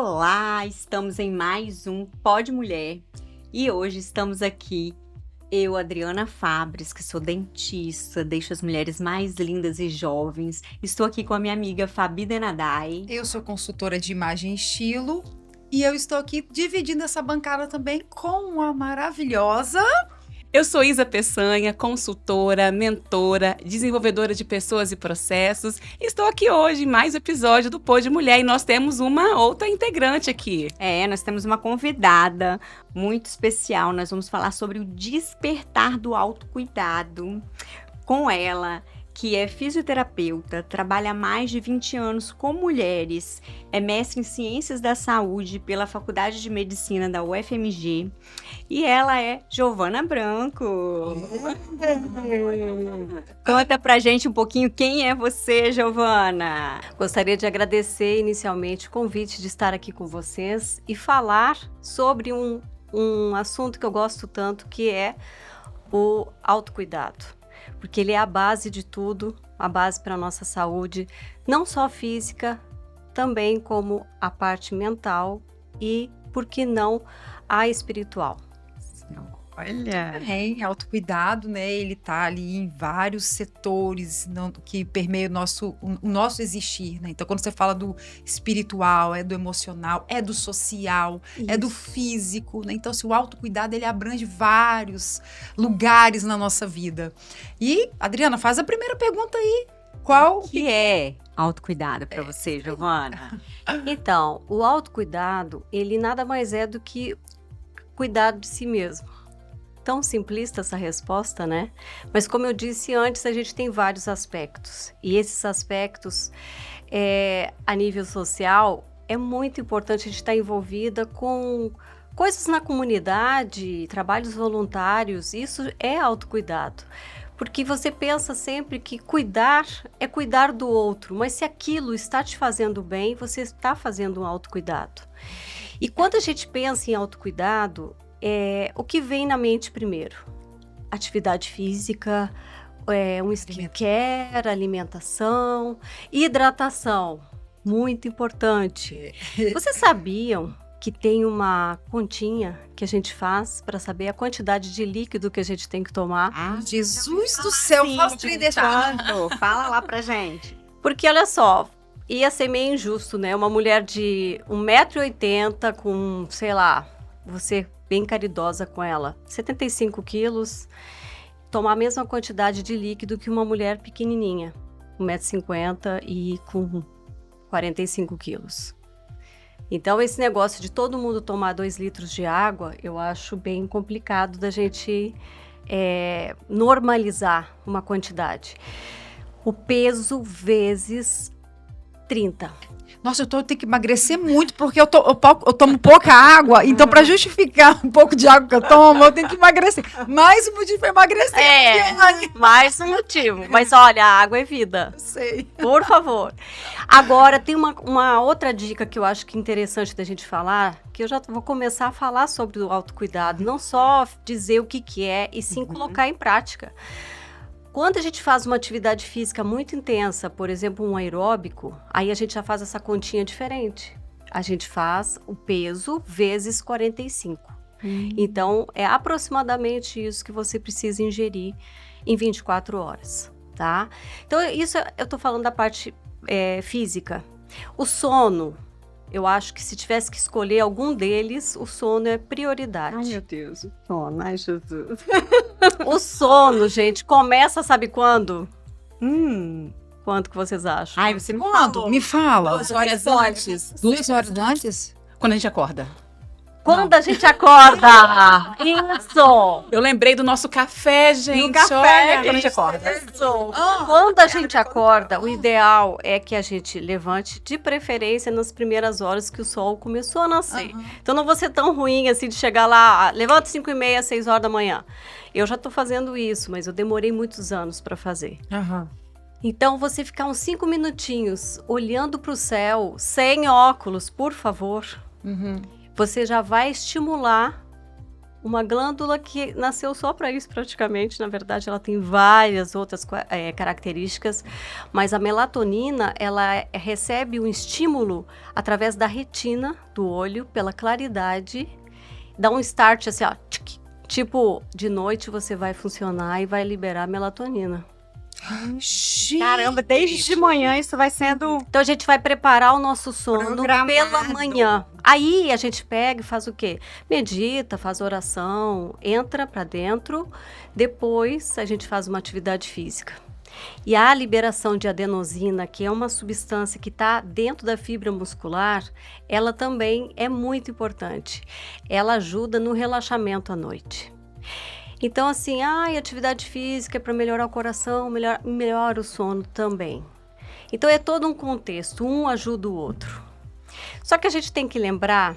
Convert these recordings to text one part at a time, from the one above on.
Olá, estamos em mais um Pode Mulher e hoje estamos aqui, eu, Adriana Fabres, que sou dentista, deixo as mulheres mais lindas e jovens. Estou aqui com a minha amiga Fabi Denadai. Eu sou consultora de imagem e estilo e eu estou aqui dividindo essa bancada também com a maravilhosa... Eu sou Isa Peçanha, consultora, mentora, desenvolvedora de pessoas e processos. Estou aqui hoje em mais um episódio do Pode Mulher e nós temos uma outra integrante aqui. Nós temos uma convidada muito especial. Nós vamos falar sobre o despertar do autocuidado com ela, que é fisioterapeuta, trabalha há mais de 20 anos com mulheres, é mestre em Ciências da Saúde pela Faculdade de Medicina da UFMG e ela é Giovana Branco. Conta pra gente um pouquinho quem é você, Giovana. Gostaria de agradecer inicialmente o convite de estar aqui com vocês e falar sobre um assunto que eu gosto tanto, que é o autocuidado. Porque ele é a base de tudo, a base para a nossa saúde, não só física, também como a parte mental e, por que não, a espiritual. Olha, autocuidado, né? Ele tá ali em vários setores que permeiam o nosso existir, né? Então, quando você fala do espiritual, é do emocional, é do social, é do físico, né? Então, o autocuidado, ele abrange vários lugares na nossa vida. E, Adriana, faz a primeira pergunta aí. Qual que é autocuidado para você, Giovana? Então, o autocuidado, ele nada mais é do que cuidar de si mesmo. Tão simplista essa resposta, né? Mas como eu disse antes, a gente tem vários aspectos. E esses aspectos, a nível social, é muito importante a gente estar envolvida com coisas na comunidade, trabalhos voluntários. Isso é autocuidado. Porque você pensa sempre que cuidar é cuidar do outro. Mas se aquilo está te fazendo bem, você está fazendo um autocuidado. E quando a gente pensa em autocuidado, o que vem na mente primeiro? Atividade física, um skincare, alimentação, hidratação, muito importante. Vocês sabiam que tem uma continha que a gente faz para saber a quantidade de líquido que a gente tem que tomar? Jesus do céu, faz trem deixar. Fala lá pra gente. Porque olha só, ia ser meio injusto, né? Uma mulher de 1,80 m com, sei lá, você bem caridosa com ela, 75 quilos, tomar a mesma quantidade de líquido que uma mulher pequenininha, 1,50 m e com 45 quilos. Então, esse negócio de todo mundo tomar 2 litros de água, eu acho bem complicado da gente normalizar uma quantidade. O peso vezes 30. Nossa, eu tenho que emagrecer muito, porque eu tomo pouca água, então para justificar um pouco de água que eu tomo, eu tenho que emagrecer. Mais um motivo para emagrecer. Mais um motivo. Mas olha, a água é vida. Sei. Por favor. Agora, tem uma outra dica que eu acho que é interessante da gente falar, que eu já vou começar a falar sobre o autocuidado, não só dizer o que é, e sim colocar em prática. Quando a gente faz uma atividade física muito intensa, por exemplo, um aeróbico, aí a gente já faz essa continha diferente. A gente faz o peso vezes 45. Então, é aproximadamente isso que você precisa ingerir em 24 horas, tá? Então, isso eu tô falando da parte física. O sono, eu acho que se tivesse que escolher algum deles, o sono é prioridade. Ai, meu Deus, o sono, ai, Jesus. O sono, gente, começa, sabe quando? Quanto que vocês acham? Ai, você me Quando? falou. Me fala. 2 horas antes. 2 horas antes? Quando a gente acorda. Quando a gente acorda! Isso! Eu lembrei do nosso café, gente. café, Olha, quando a gente acorda. Quando a gente acorda, o ideal é que a gente levante, de preferência, nas primeiras horas que o sol começou a nascer. Então não vou ser tão ruim assim de chegar lá, levanta 5h30, 6 horas da manhã. Eu já tô fazendo isso, mas eu demorei muitos anos para fazer. Então, você ficar uns 5 minutinhos olhando para o céu, sem óculos, por favor, você já vai estimular uma glândula que nasceu só para isso praticamente. Na verdade, ela tem várias outras características, mas a melatonina, ela recebe um estímulo através da retina do olho, pela claridade, dá um start assim, ó, tipo, de noite você vai funcionar e vai liberar melatonina. Caramba, desde de manhã isso vai sendo Então a gente vai preparar o nosso sono programado. pela manhã. Aí a gente pega e faz o quê? Medita, faz oração, entra para dentro. Depois a gente faz uma atividade física. E a liberação de adenosina, que é uma substância que está dentro da fibra muscular, ela também é muito importante. Ela ajuda no relaxamento à noite. Então, assim, atividade física é para melhorar o coração, melhora o sono também. Então, é todo um contexto, um ajuda o outro. Só que a gente tem que lembrar...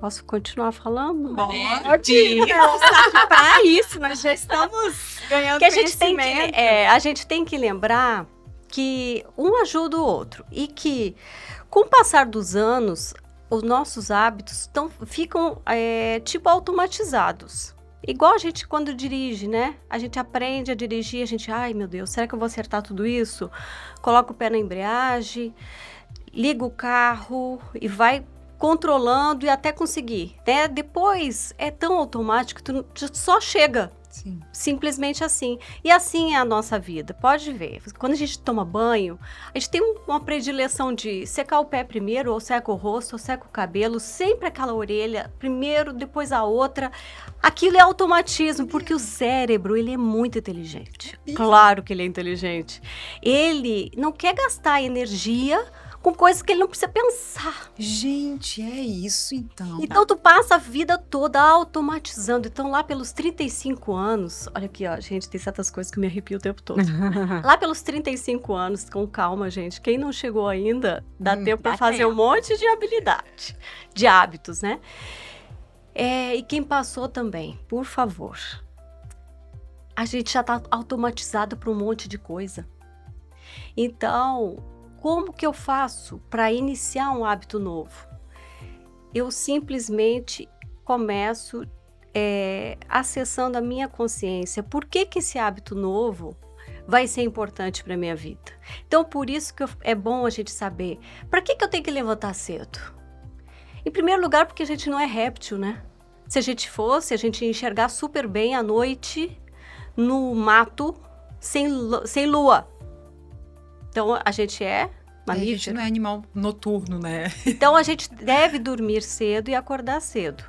Posso continuar falando? Pode! Para isso, nós já estamos ganhando Que conhecimento. a gente tem que lembrar que um ajuda o outro. E que, com o passar dos anos, os nossos hábitos ficam tipo automatizados. Igual a gente quando dirige, né? A gente aprende a dirigir, a gente, ai meu Deus, será que eu vou acertar tudo isso? Coloca o pé na embreagem, liga o carro e vai controlando e até conseguir, né? Depois é tão automático que tu só chega. Sim. Simplesmente assim. E assim é a nossa vida. Pode ver. Quando a gente toma banho, a gente tem uma predileção de secar o pé primeiro, ou seca o rosto, ou seca o cabelo, sempre aquela orelha, primeiro, depois a outra. Aquilo é automatismo, porque o cérebro, ele é muito inteligente. Claro que ele é inteligente. Ele não quer gastar energia com coisas que ele não precisa pensar. Gente, é isso então. Então, tu passa a vida toda automatizando. Então, lá pelos 35 anos... Olha aqui, ó, gente, tem certas coisas que me arrepiam o tempo todo. Lá pelos 35 anos, com calma, gente. Quem não chegou ainda, dá tempo para fazer um monte de habilidade. De hábitos, né? E quem passou também, por favor. A gente já tá automatizado para um monte de coisa. Então... Como que eu faço para iniciar um hábito novo? Eu simplesmente começo acessando a minha consciência. Por que esse hábito novo vai ser importante para a minha vida? Então, por isso que é bom a gente saber. Para que eu tenho que levantar cedo? Em primeiro lugar, porque a gente não é réptil, né? Se a gente fosse, a gente ia enxergar super bem à noite, no mato, sem lua. Então, a gente é mamífero. A gente não é animal noturno, né? Então, a gente deve dormir cedo e acordar cedo.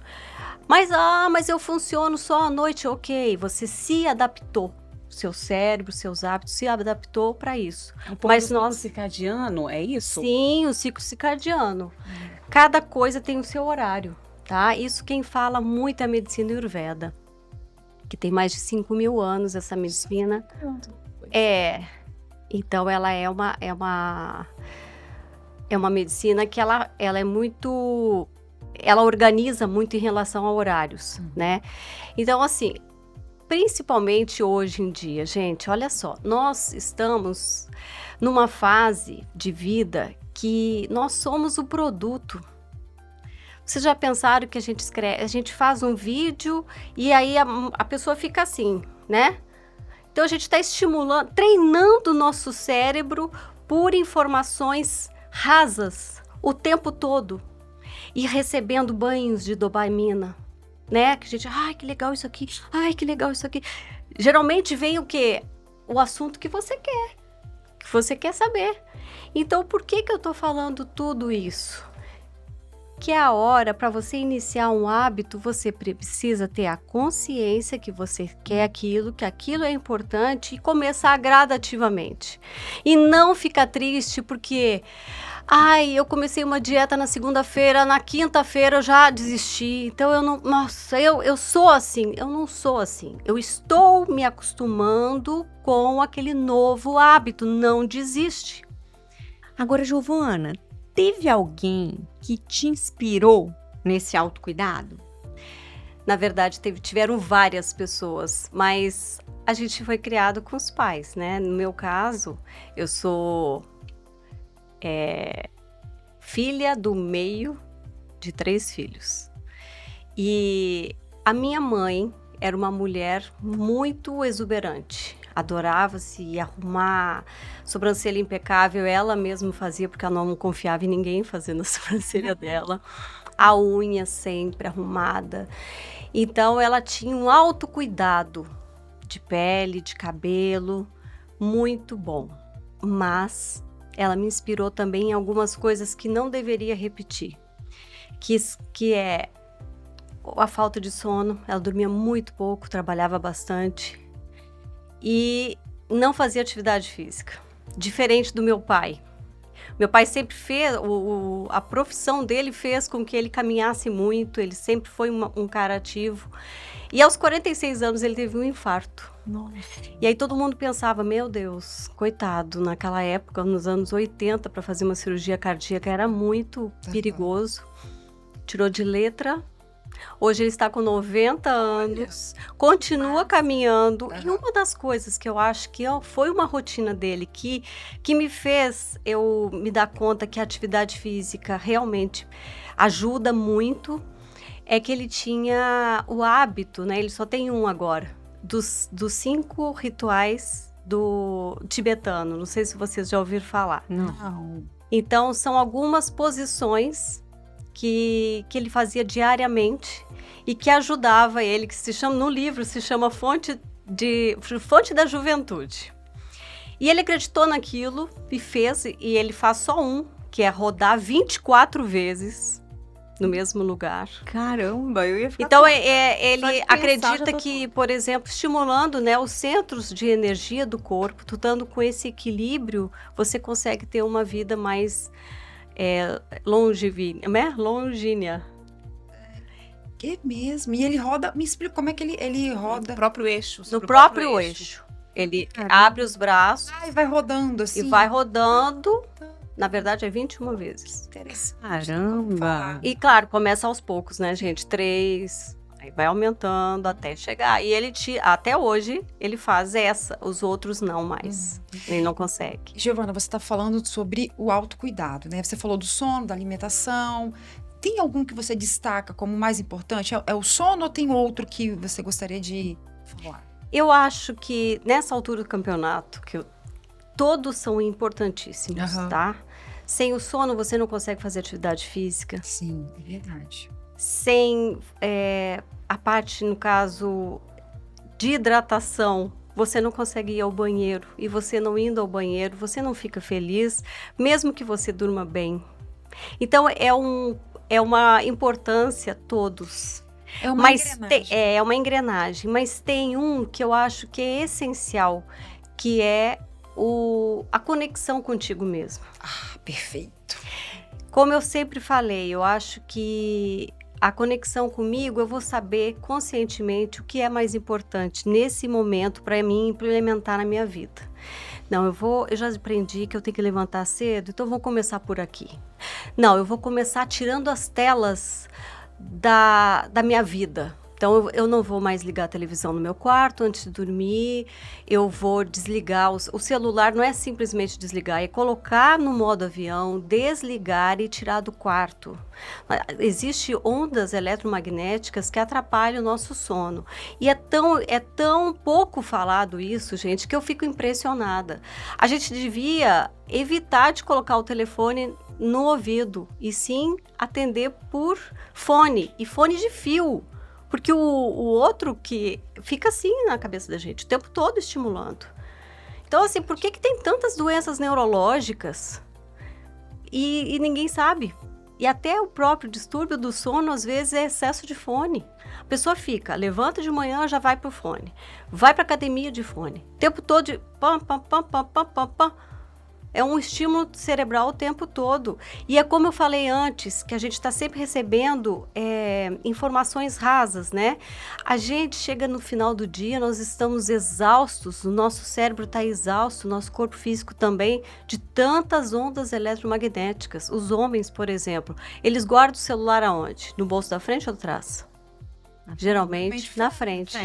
Mas eu funciono só à noite. Ok, você se adaptou. Seu cérebro, seus hábitos se adaptou para isso. Mas ciclo circadiano, é isso? Sim, o ciclo circadiano. Cada coisa tem o seu horário, tá? Isso quem fala muito é a medicina Ayurveda, que tem mais de 5.000 anos essa medicina. Então, ela é uma medicina que ela é muito... Ela organiza muito em relação a horários, né? Então, assim, principalmente hoje em dia, gente, olha só, nós estamos numa fase de vida que nós somos o produto. Vocês já pensaram que a gente faz um vídeo e aí a pessoa fica assim, né? Então, a gente está estimulando, treinando o nosso cérebro por informações rasas o tempo todo e recebendo banhos de dopamina, né? Que a gente, ai, que legal isso aqui, ai, que legal isso aqui. Geralmente vem o quê? O assunto que você quer saber. Então, por que eu tô falando tudo isso? Que é a hora para você iniciar um hábito, você precisa ter a consciência que você quer aquilo, que aquilo é importante e começar gradativamente. E não ficar triste porque, ai, eu comecei uma dieta na segunda-feira, na quinta-feira eu já desisti. Então eu sou assim. Eu não sou assim. Eu estou me acostumando com aquele novo hábito. Não desiste. Agora, Giovana, teve alguém que te inspirou nesse autocuidado? Na verdade, tiveram várias pessoas, mas a gente foi criado com os pais, né? No meu caso, eu sou filha do meio de 3 filhos. E A minha mãe era uma mulher muito exuberante. Adorava se arrumar, sobrancelha impecável, ela mesma fazia, porque ela não confiava em ninguém fazendo a sobrancelha dela. A unha sempre arrumada. Então, ela tinha um autocuidado de pele, de cabelo, muito bom. Mas ela me inspirou também em algumas coisas que não deveria repetir. Que é a falta de sono. Ela dormia muito pouco, trabalhava bastante. E não fazia atividade física. Diferente do meu pai. Meu pai sempre fez, a profissão dele fez com que ele caminhasse muito, ele sempre foi um cara ativo. E aos 46 anos ele teve um infarto. Nossa. E aí todo mundo pensava, meu Deus, coitado, naquela época, nos anos 80, para fazer uma cirurgia cardíaca era muito perigoso. Tirou de letra. Hoje ele está com 90 anos, continua caminhando. E uma das coisas que eu acho que foi uma rotina dele que me fez eu me dar conta que a atividade física realmente ajuda muito, é que ele tinha o hábito, né? Ele só tem um agora, dos 5 rituais do tibetano. Não sei se vocês já ouviram falar. Não. Então, são algumas posições que ele fazia diariamente e que ajudava ele, que se chama, no livro se chama Fonte da Juventude. E ele acreditou naquilo e fez, e ele faz só um, que é rodar 24 vezes no mesmo lugar. Caramba, eu ia ficar... Então, Só ele de pensar, acredita já tô que, por exemplo, estimulando, né, os centros de energia do corpo, tu estando com esse equilíbrio, você consegue ter uma vida mais longínea. Que mesmo? E ele roda, me explica como é que ele roda. No próprio eixo. No sobre o próprio eixo. Ele abre os braços E vai rodando assim. e vai rodando. Na verdade, é 21 vezes. Interessante. Caramba! E, claro, começa aos poucos, né, gente? 3, aí vai aumentando até chegar. E ele, até hoje, ele faz os outros não mais. Ele não consegue. Giovana, você está falando sobre o autocuidado, né? Você falou do sono, da alimentação. Tem algum que você destaca como mais importante? É o sono ou tem outro que você gostaria de falar? Eu acho que nessa altura do campeonato, todos são importantíssimos, tá? Sem o sono, você não consegue fazer atividade física. Sim, é verdade. Sem a parte, no caso, de hidratação, você não consegue ir ao banheiro. E você não indo ao banheiro, você não fica feliz, mesmo que você durma bem. Então, é uma importância todos. É uma engrenagem. É uma engrenagem. Mas tem um que eu acho que é essencial, que é a conexão contigo mesmo. Ah, perfeito. Como eu sempre falei, eu acho que a conexão comigo, eu vou saber conscientemente o que é mais importante nesse momento para mim implementar na minha vida. Não, eu já aprendi que eu tenho que levantar cedo, então vou começar por aqui. Não, eu vou começar tirando as telas da minha vida. Então, eu não vou mais ligar a televisão no meu quarto antes de dormir, eu vou desligar. O celular não é simplesmente desligar, é colocar no modo avião, desligar e tirar do quarto. Existem ondas eletromagnéticas que atrapalham o nosso sono. E é tão pouco falado isso, gente, que eu fico impressionada. A gente devia evitar de colocar o telefone no ouvido e sim atender por fone, e fone de fio. Porque o outro que fica assim na cabeça da gente, o tempo todo estimulando. Então, assim, por que tem tantas doenças neurológicas e ninguém sabe? E até o próprio distúrbio do sono, às vezes, é excesso de fone. A pessoa levanta de manhã, já vai pro fone. Vai pra academia de fone. O tempo todo de pam, pam, pam, pam, pam, pam, pam. É um estímulo cerebral o tempo todo. E é como eu falei antes, que a gente está sempre recebendo informações rasas, né? A gente chega no final do dia, nós estamos exaustos, o nosso cérebro está exausto, o nosso corpo físico também, de tantas ondas eletromagnéticas. Os homens, por exemplo, eles guardam o celular aonde? No bolso da frente ou atrás? Geralmente na frente.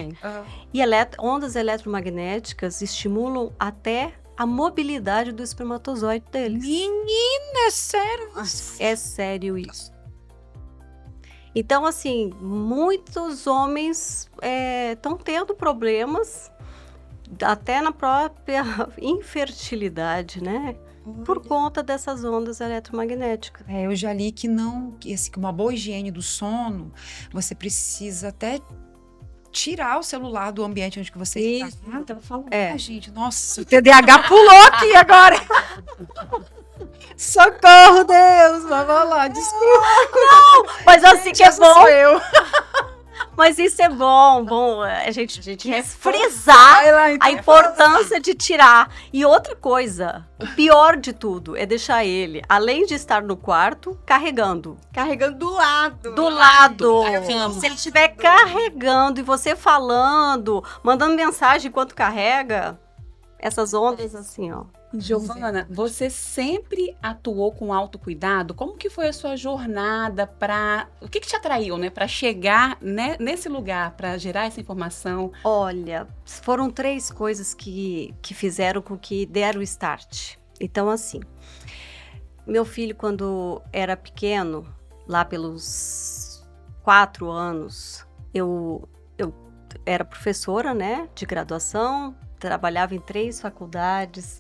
E ondas eletromagnéticas estimulam até a mobilidade do espermatozoide deles. Menina, é sério? É sério isso. Então, assim, muitos homens estão tendo problemas, até na própria infertilidade, né? Por conta dessas ondas eletromagnéticas. Eu já li que que uma boa higiene do sono, você precisa até tirar o celular do ambiente onde que você está. Então, eu falo, gente, nossa, o TDAH pulou aqui agora. Socorro, Deus, vamos lá, desculpa. Não, mas assim que é bom. Sou eu. Mas isso é bom a gente frisar a importância de tirar. E outra coisa, o pior de tudo é deixar ele, além de estar no quarto, carregando. Carregando do lado. Do lado. Se ele estiver carregando e você falando, mandando mensagem enquanto carrega, essas ondas assim, ó. Giovana, você sempre atuou com autocuidado? Como que foi a sua jornada para... O que te atraiu, né? Para chegar nesse lugar, para gerar essa informação? Olha, foram 3 coisas que fizeram com que deram o start. Então, assim, meu filho, quando era pequeno, lá pelos 4 anos, eu era professora, né, de graduação, trabalhava em 3 faculdades,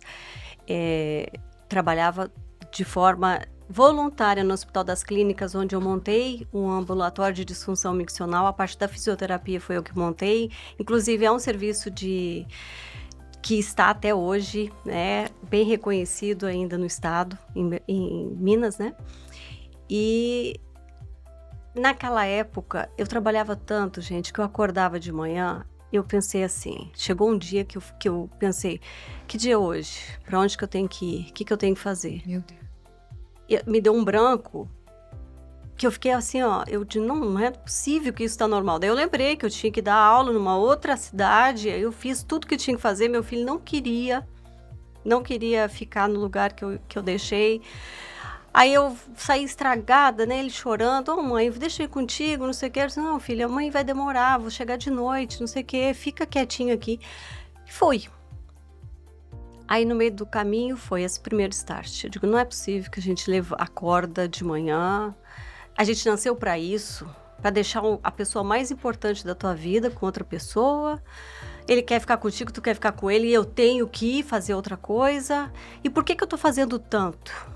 trabalhava de forma voluntária no Hospital das Clínicas, onde eu montei um ambulatório de disfunção miccional. A parte da fisioterapia foi eu que montei. Inclusive, é um serviço que está até hoje, né, bem reconhecido ainda no estado, em Minas, né? E naquela época, eu trabalhava tanto, gente, que eu acordava de manhã. Eu pensei assim, chegou um dia que eu pensei, que dia é hoje? Para onde que eu tenho que ir? O que eu tenho que fazer? Meu Deus. E me deu um branco, que eu fiquei assim, ó, eu disse, não é possível que isso tá normal. Daí eu lembrei que eu tinha que dar aula numa outra cidade, aí eu fiz tudo que tinha que fazer, meu filho não queria ficar no lugar que eu deixei. Aí eu saí estragada, né, ele chorando, mãe, deixa eu ir contigo, não sei o que. Eu disse, não, filha, a mãe vai demorar, vou chegar de noite, não sei o que, fica quietinho aqui. E fui. Aí no meio do caminho foi esse primeiro start. Eu digo, não é possível que a gente acorda de manhã, a gente nasceu para isso, para deixar a pessoa mais importante da tua vida com outra pessoa. Ele quer ficar contigo, tu quer ficar com ele, e eu tenho que ir fazer outra coisa. E por que eu tô fazendo tanto?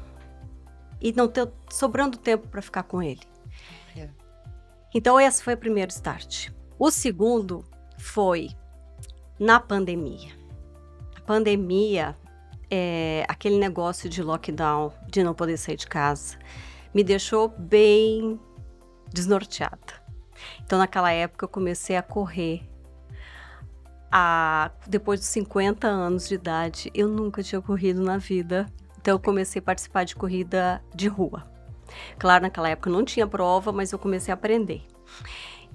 E não ter sobrando tempo para ficar com ele. Então, esse foi o primeiro start. O segundo foi na pandemia. A pandemia, aquele negócio de lockdown, de não poder sair de casa, me deixou bem desnorteada. Então, naquela época, eu comecei a correr. Depois de 50 anos de idade, eu nunca tinha corrido na vida. Então, eu comecei a participar de corrida de rua. Claro, naquela época não tinha prova, mas eu comecei a aprender.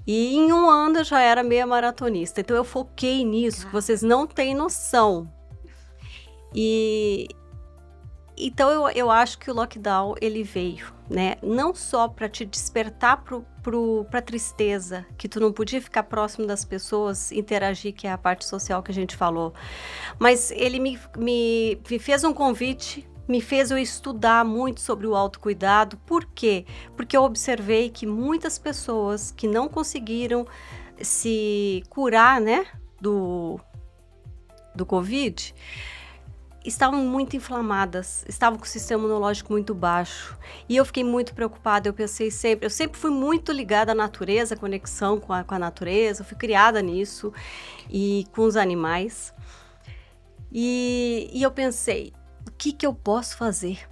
E em 1 ano eu já era meia maratonista. Então, eu foquei nisso, que vocês não têm noção. Então, eu acho que o lockdown, ele veio, né? Não só para te despertar para tristeza, que tu não podia ficar próximo das pessoas, interagir, que é a parte social que a gente falou. Mas ele me fez um convite, me fez eu estudar muito sobre o autocuidado. Por quê? Porque eu observei que muitas pessoas que não conseguiram se curar, né, do Covid, estavam muito inflamadas, estavam com o sistema imunológico muito baixo. E eu fiquei muito preocupada, eu sempre fui muito ligada à natureza, conexão com a natureza, fui criada nisso, e com os animais. E eu pensei, o que eu posso fazer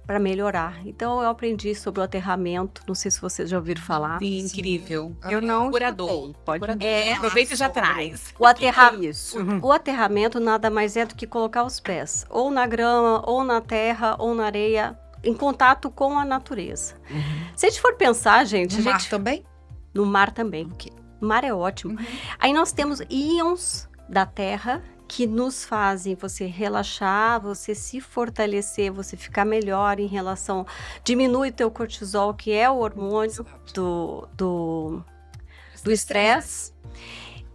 para melhorar? Então, eu aprendi sobre o aterramento, não sei se vocês já ouviram falar. Sim, incrível. Eu não Curador. Pode. Aproveita e já traz. O aterramento nada mais é do que colocar os pés ou na grama, ou na terra, ou na areia, em contato com a natureza. Se a gente for pensar, gente... No mar também? No mar também. O mar é ótimo. Aí nós temos íons da terra que nos fazem você relaxar, você se fortalecer, você ficar melhor em relação... Diminui o teu cortisol, que é o hormônio do estresse.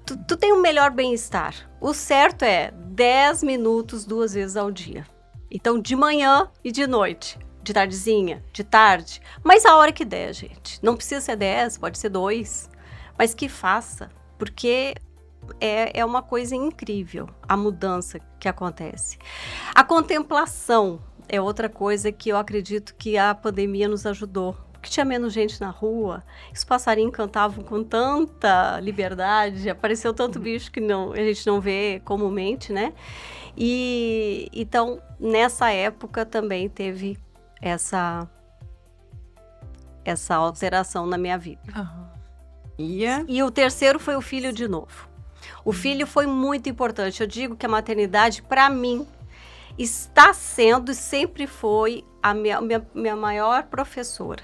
Tu tem um melhor bem-estar. O certo é 10 minutos 2 vezes ao dia. Então, de manhã e de noite. De tardezinha, de tarde, mas a hora que der, gente. Não precisa ser 10, pode ser 2, mas que faça, porque é uma coisa incrível a mudança que acontece. A contemplação é outra coisa que eu acredito que a pandemia nos ajudou, porque tinha menos gente na rua, os passarinhos cantavam com tanta liberdade, apareceu tanto bicho que a gente não vê comumente, né? E então, nessa época também teve essa alteração na minha vida. E o terceiro foi o filho de novo. O filho foi muito importante. Eu digo que a maternidade, para mim, está sendo e sempre foi a minha maior professora.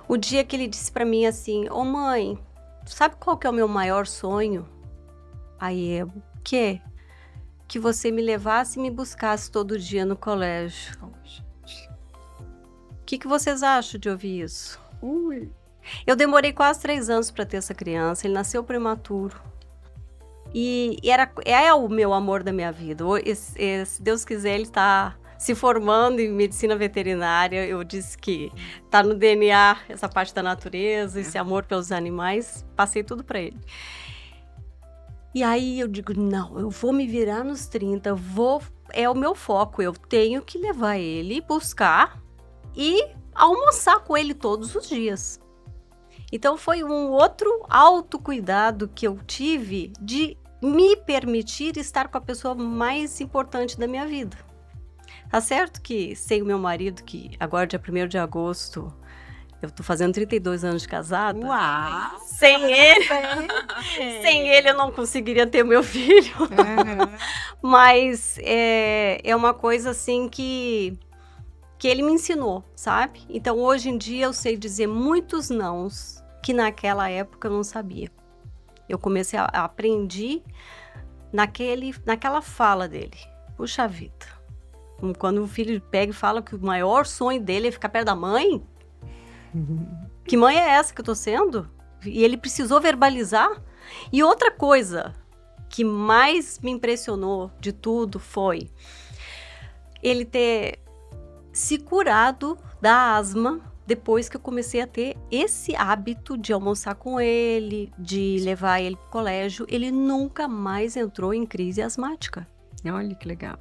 O dia que ele disse para mim assim: ô mãe, sabe qual que é o meu maior sonho? Aí o quê? Que você me levasse e me buscasse todo dia no colégio. O que vocês acham de ouvir isso? Eu demorei quase 3 anos para ter essa criança, ele nasceu prematuro. E é o meu amor da minha vida. Se Deus quiser, ele está se formando em medicina veterinária. Eu disse que está no DNA essa parte da natureza, esse amor pelos animais. Passei tudo para ele. E aí eu digo, não, eu vou me virar nos 30, é o meu foco. Eu tenho que levar ele, buscar e almoçar com ele todos os dias. Então foi um outro autocuidado que eu tive de me permitir estar com a pessoa mais importante da minha vida. Tá certo que sem o meu marido, que agora dia 1º de agosto, eu tô fazendo 32 anos de casada. Uau! Sem ele eu não conseguiria ter meu filho. Mas é uma coisa assim que ele me ensinou, sabe? Então hoje em dia eu sei dizer muitos nãos que naquela época eu não sabia. Eu comecei a aprender naquela fala dele. Puxa vida. Quando o filho pega e fala que o maior sonho dele é ficar perto da mãe. Que mãe é essa que eu tô sendo? E ele precisou verbalizar. E outra coisa que mais me impressionou de tudo foi ele ter se curado da asma depois que eu comecei a ter esse hábito de almoçar com ele, de levar ele pro colégio. Ele nunca mais entrou em crise asmática. Olha que legal.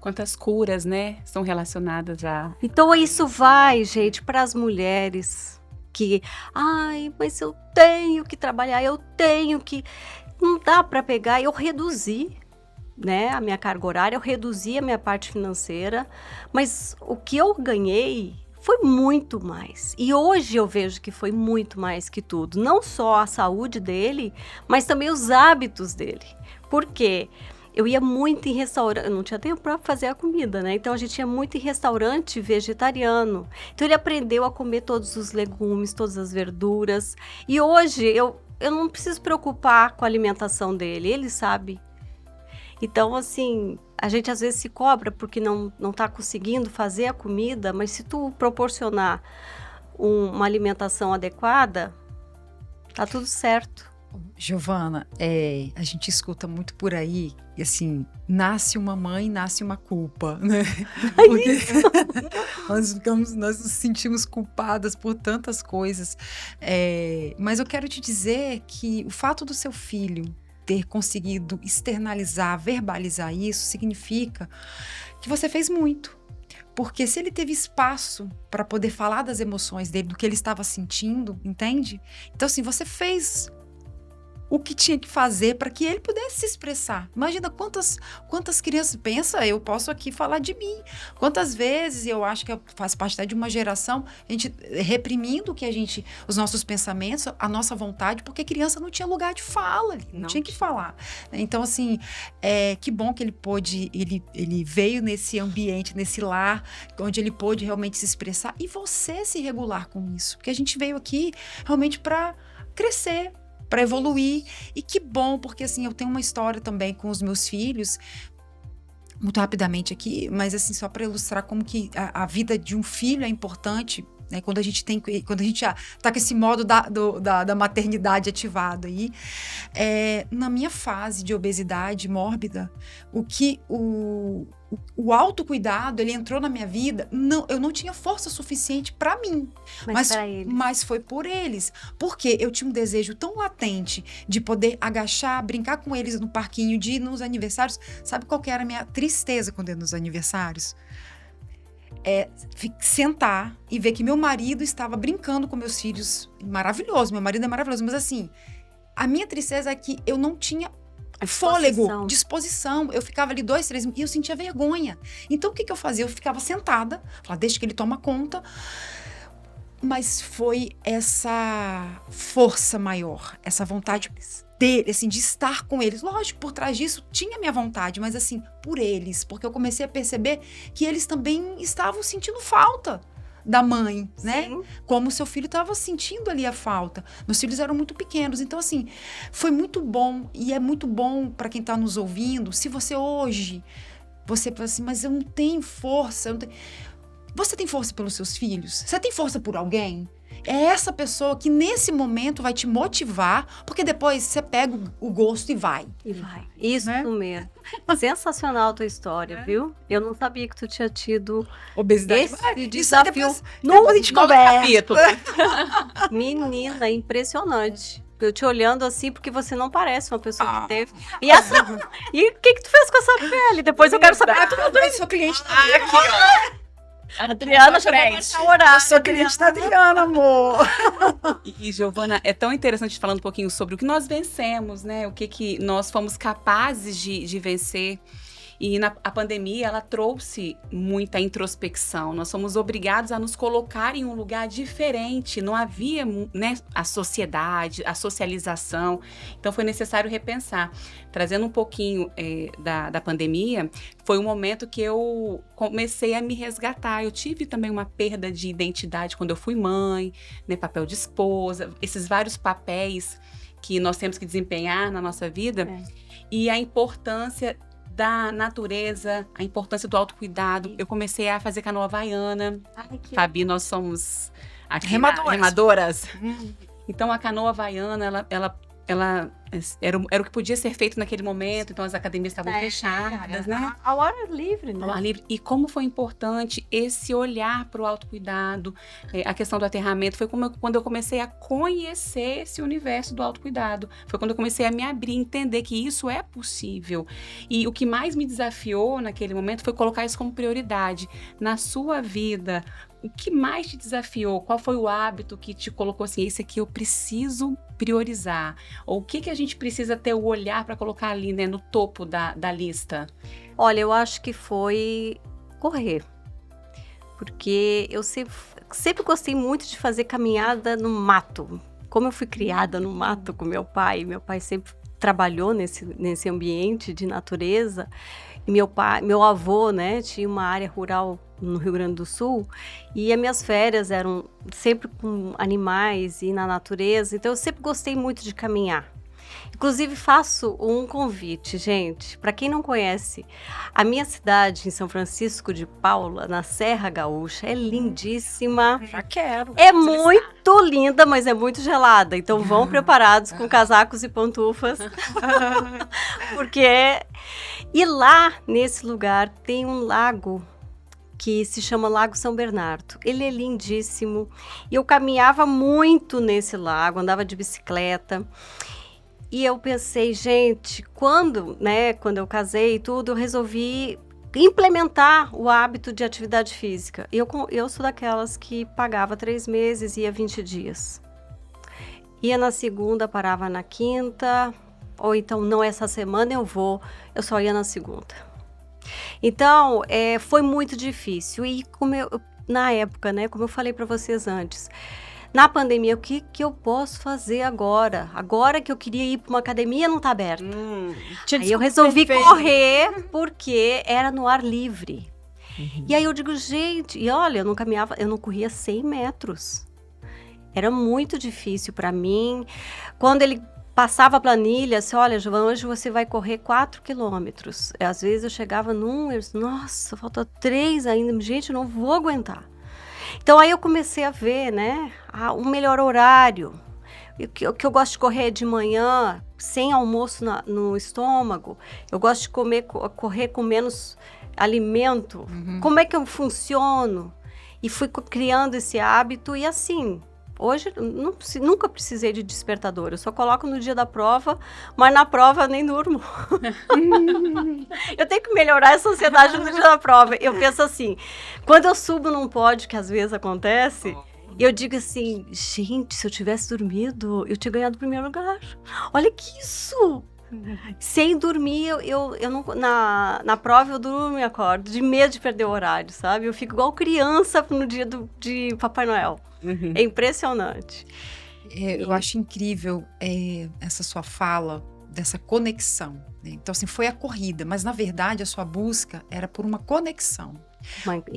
Quantas curas, né, são relacionadas a... Então isso vai, gente, para as mulheres que... Ai, mas eu tenho que trabalhar, eu tenho que... Não dá para pegar, eu reduzi, né, a minha carga horária, eu reduzi a minha parte financeira, mas o que eu ganhei foi muito mais. E hoje eu vejo que foi muito mais que tudo. Não só a saúde dele, mas também os hábitos dele. Por quê? Eu ia muito em restaurante, eu não tinha tempo para fazer a comida, né? Então a gente ia muito em restaurante vegetariano. Então ele aprendeu a comer todos os legumes, todas as verduras. E hoje eu não preciso preocupar com a alimentação dele, ele sabe. Então, assim, a gente às vezes se cobra porque não está conseguindo fazer a comida, mas se tu proporcionar uma alimentação adequada, tá tudo certo. Giovana, a gente escuta muito por aí, assim, nasce uma mãe, nasce uma culpa, né? Porque nós nos sentimos culpadas por tantas coisas. Mas eu quero te dizer que o fato do seu filho ter conseguido externalizar, verbalizar isso, significa que você fez muito. Porque se ele teve espaço para poder falar das emoções dele, do que ele estava sentindo, entende? Então, assim, você fez o que tinha que fazer para que ele pudesse se expressar. Imagina quantas crianças... Pensa, eu posso aqui falar de mim. Quantas vezes, eu acho que faz parte até de uma geração, a gente reprimindo os nossos pensamentos, a nossa vontade, porque criança não tinha lugar de fala, não tinha que falar. Então, assim, que bom que ele pôde, ele veio nesse ambiente, nesse lar, onde ele pôde realmente se expressar, e você se regular com isso. Porque a gente veio aqui realmente para crescer, para evoluir. E que bom, porque assim, eu tenho uma história também com os meus filhos, muito rapidamente aqui, mas assim, só para ilustrar como que a vida de um filho é importante né? Quando a gente já tá com esse modo da maternidade ativado aí, na minha fase de obesidade mórbida, o autocuidado, ele entrou na minha vida, eu não tinha força suficiente para mim. Mas foi por eles. Porque eu tinha um desejo tão latente de poder agachar, brincar com eles no parquinho, de ir nos aniversários. Sabe qual que era a minha tristeza quando eu ia nos aniversários? Sentar e ver que meu marido estava brincando com meus filhos. Maravilhoso, meu marido é maravilhoso. Mas assim, a minha tristeza é que eu não tinha fôlego, disposição. Eu ficava ali 2, 3 e eu sentia vergonha. Então, o que eu fazia? Eu ficava sentada, falava, deixa que ele toma conta. Mas foi essa força maior, essa vontade dele, assim, de estar com eles. Lógico, por trás disso tinha minha vontade, mas assim, por eles. Porque eu comecei a perceber que eles também estavam sentindo falta da mãe, né? Sim. Como o seu filho estava sentindo ali a falta. Meus filhos eram muito pequenos. Então, assim, foi muito bom. E é muito bom para quem está nos ouvindo. Se você hoje, você fala assim, mas eu não tenho força. Você tem força pelos seus filhos? Você tem força por alguém? É essa pessoa que nesse momento vai te motivar, porque depois você pega o gosto e vai. Isso, né? Mesmo. Sensacional a tua história, viu? Eu não sabia que tu tinha tido obesidade. Esse desafio. Depois a gente conversa. Menina, impressionante. Eu te olhando assim, porque você não parece uma pessoa que teve. E o que tu fez com essa pele? Depois eu quero saber. Eu sou cliente aqui, ó. Adriana já vai passar o horário. Sou cliente da Adriana, amor. E Giovana, é tão interessante falando um pouquinho sobre o que nós vencemos, né? O que nós fomos capazes de vencer. E a pandemia, ela trouxe muita introspecção. Nós fomos obrigados a nos colocar em um lugar diferente. Não havia, né, a sociedade, a socialização. Então, foi necessário repensar. Trazendo um pouquinho da pandemia, foi um momento que eu comecei a me resgatar. Eu tive também uma perda de identidade quando eu fui mãe, né, papel de esposa, esses vários papéis que nós temos que desempenhar na nossa vida. E a importância da natureza, a importância do autocuidado. Eu comecei a fazer canoa havaiana. Fabi, nós somos aqui remadoras. Então, a canoa havaiana, ela era o que podia ser feito naquele momento. Então, as academias estavam fechadas, né? Ao ar livre, né? Ao ar livre. E como foi importante esse olhar para o autocuidado, a questão do aterramento. Foi quando eu comecei a conhecer esse universo do autocuidado. Foi quando eu comecei a me abrir, entender que isso é possível. E o que mais me desafiou naquele momento foi colocar isso como prioridade. Na sua vida, o que mais te desafiou? Qual foi o hábito que te colocou assim, esse aqui eu preciso priorizar? Ou o que a gente precisa ter o olhar para colocar ali, né, no topo da lista? Olha, eu acho que foi correr. Porque eu sempre gostei muito de fazer caminhada no mato. Como eu fui criada no mato com meu pai sempre trabalhou nesse ambiente de natureza. E meu avô, né, tinha uma área rural no Rio Grande do Sul, e as minhas férias eram sempre com animais e na natureza, então eu sempre gostei muito de caminhar. Inclusive, faço um convite, gente, para quem não conhece, a minha cidade em São Francisco de Paula, na Serra Gaúcha, é lindíssima. Já quero. É muito linda, mas é muito gelada, então vão preparados com casacos e pantufas, porque E lá, nesse lugar, tem um lago que se chama Lago São Bernardo. Ele é lindíssimo. E eu caminhava muito nesse lago, andava de bicicleta. E eu pensei, gente, quando eu casei e tudo, eu resolvi implementar o hábito de atividade física. Eu sou daquelas que pagava 3 meses e ia 20 dias. Ia na segunda, parava na quinta, ou então, não, essa semana eu só ia na segunda. Então, foi muito difícil. E na época, né, como eu falei para vocês antes, na pandemia, o que eu posso fazer agora? Agora que eu queria ir para uma academia, não está aberta. Aí eu resolvi correr, porque era no ar livre. E aí eu digo, gente, e olha, eu não corria 100 metros. Era muito difícil para mim. Quando ele passava a planilha, assim, olha, Giovana, hoje você vai correr 4 quilômetros. Às vezes eu chegava eu disse, nossa, falta 3 ainda, gente, eu não vou aguentar. Então aí eu comecei a ver, né, um melhor horário. O que eu gosto de correr de manhã, sem almoço no estômago. Eu gosto de correr com menos alimento. Como é que eu funciono? E fui criando esse hábito e assim... Hoje, nunca precisei de despertador. Eu só coloco no dia da prova, mas na prova eu nem durmo. Eu tenho que melhorar essa ansiedade no dia da prova. Eu penso assim, quando eu subo num pódio, que às vezes acontece, eu digo assim, gente, se eu tivesse dormido, eu tinha ganhado o primeiro lugar. Olha que isso! Sem dormir, eu não, na prova eu durmo e acordo, de medo de perder o horário, sabe? Eu fico igual criança no dia de Papai Noel. É impressionante. Eu acho incrível essa sua fala, dessa conexão. Né? Então, assim, foi a corrida, mas na verdade a sua busca era por uma conexão.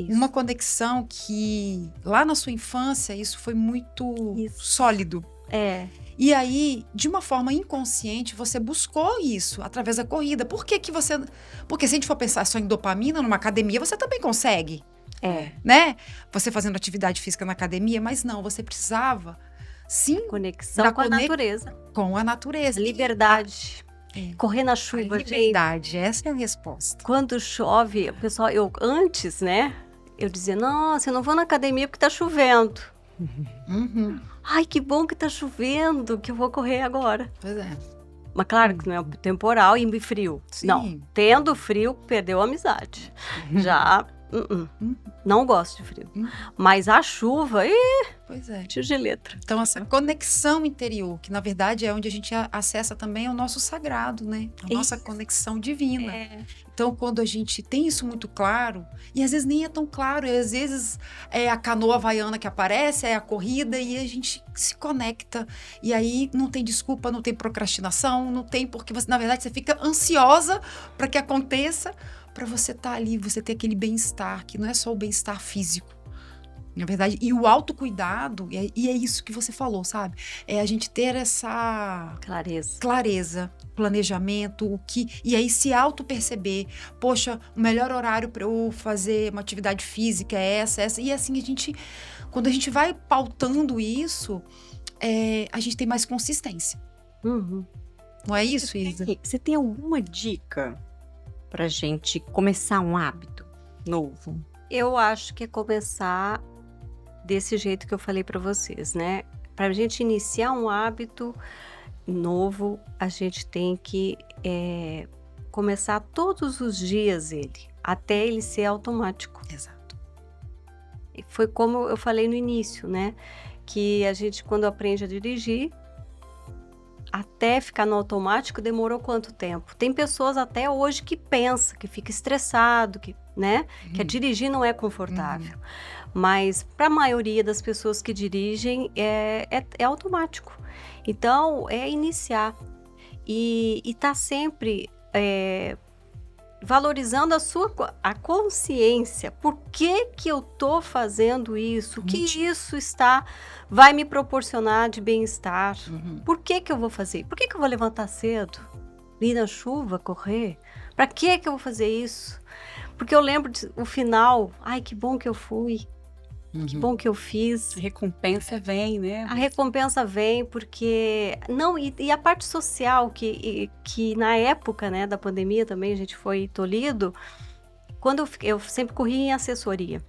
Uma conexão que lá na sua infância isso foi muito sólido. E aí, de uma forma inconsciente, você buscou isso através da corrida. Porque se a gente for pensar só em dopamina numa academia, você também consegue. Né? Você fazendo atividade física na academia, mas não, você precisava, sim, conexão com a natureza. Com a natureza. Liberdade. Correr na chuva, liberdade, essa é a resposta. Quando chove, pessoal, antes, né? Eu dizia, nossa, eu não vou na academia porque tá chovendo. Ai, que bom que tá chovendo, que eu vou correr agora. Pois é. Mas claro que não é temporal e frio. Sim. Não, tendo frio, perdeu a amizade. Já... Não gosto de frio. Mas a chuva, pois é. Tio de letra. Então, essa conexão interior, que na verdade é onde a gente acessa também o nosso sagrado, né? A nossa conexão divina. Então, quando a gente tem isso muito claro, e às vezes nem é tão claro, e às vezes é a canoa havaiana que aparece, é a corrida, e a gente se conecta. E aí não tem desculpa, não tem procrastinação, não tem porque na verdade, você fica ansiosa para que aconteça, para você estar ali, você ter aquele bem-estar, que não é só o bem-estar físico, na verdade, e o autocuidado, e é isso que você falou, sabe? É a gente ter essa clareza, planejamento, e aí se auto-perceber, poxa, o melhor horário para eu fazer uma atividade física é essa, e assim quando a gente vai pautando isso, a gente tem mais consistência. Não é isso, Isa? Você tem alguma dica pra gente começar um hábito novo? Eu acho que é começar desse jeito que eu falei para vocês, né? Pra gente iniciar um hábito novo, a gente tem que começar todos os dias até ele ser automático. Exato. E foi como eu falei no início, né? Que a gente, quando aprende a dirigir, até ficar no automático demorou quanto tempo? Tem pessoas até hoje que pensam, que fica estressado, né? Que a dirigir não é confortável. Mas para a maioria das pessoas que dirigem é automático. Então, é iniciar. E tá sempre valorizando a consciência. Por que eu tô fazendo isso? O que isso vai me proporcionar de bem-estar? Por que eu vou fazer? Por que eu vou levantar cedo? Ir na chuva, correr? Para que eu vou fazer isso? Porque eu lembro o final. Ai, que bom que eu fui. Que bom que eu fiz. A recompensa vem, né? A recompensa vem porque... Não, e a parte social, que na época, né, da pandemia também a gente foi tolhido, quando eu sempre corri em assessoria.